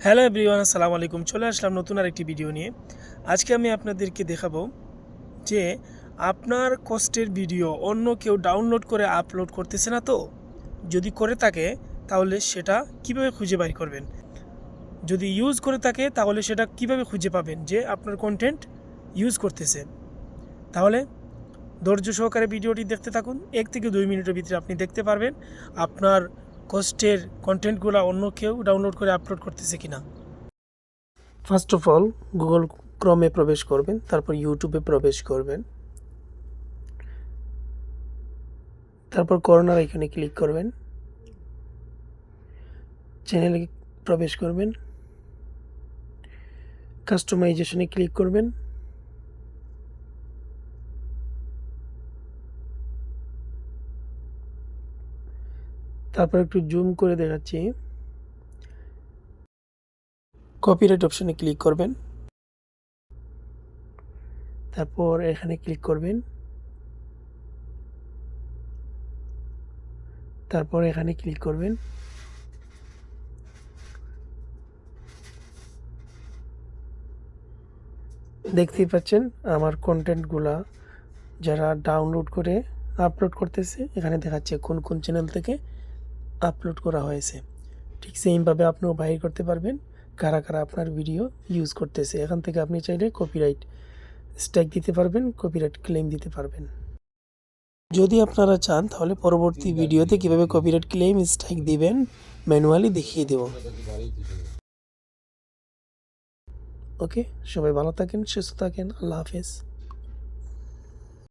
Hello everyone, আসসালামু আলাইকুম। চলে আসলাম নতুন আরেকটি ভিডিও নিয়ে। আজকে আমি আপনাদেরকে দেখাবো যে আপনার কষ্টের ভিডিও অন্য কেউ ডাউনলোড করে আপলোড করতেছে না তো? যদি করে থাকে তাহলে সেটা কিভাবে খুঁজে বের করবেন? যদি ইউজ করে থাকে তাহলে সেটা কিভাবে খুঁজে পাবেন যে আপনার কন্টেন্ট ইউজ করতেছে? তাহলে ধৈর্য সহকারে ভিডিওটি দেখতে থাকুন। 1 থেকে 2 মিনিটের ভিতরে আপনি দেখতে পারবেন আপনার কষ্টের কন্টেন্টগুলো অন্য কেউ ডাউনলোড করে আপলোড করতেছে কিনা। ফার্স্ট অফ অল গুগল ক্রমে প্রবেশ করবেন, তারপর ইউটিউবে প্রবেশ করবেন, তারপর কর্নার এখানে ক্লিক করবেন, চ্যানেলে প্রবেশ করবেন, কাস্টমাইজেশনে ক্লিক করবেন, তারপর একটু জুম করে দেখাচ্ছি, কপিরাইট অপশনে ক্লিক করবেন, তারপর এখানে ক্লিক করবেন, তারপর এখানে ক্লিক করবেন, দেখতেই পাচ্ছেন আমার কন্টেন্টগুলা যারা ডাউনলোড করে আপলোড করতেছে এখানে দেখাচ্ছে কোন কোন চ্যানেল থেকে আপলোড করা হয়েছে। ঠিক সেমভাবে আপনিও বাইর করতে পারবেন কারা কারা আপনার ভিডিও ইউজ করতেছে। এখান থেকে আপনি চাইলে কপিরাইট স্ট্রাইক দিতে পারবেন, কপিরাইট ক্লেম দিতে পারবেন। যদি আপনারা চান তাহলে পরবর্তী ভিডিওতে কিভাবে কপিরাইট ক্লেম স্ট্রাইক দিবেন ম্যানুয়ালি দেখিয়ে দেব। ওকে, সবাই ভালো থাকেন, সুস্থ থাকেন, আল্লাহ হাফেজ।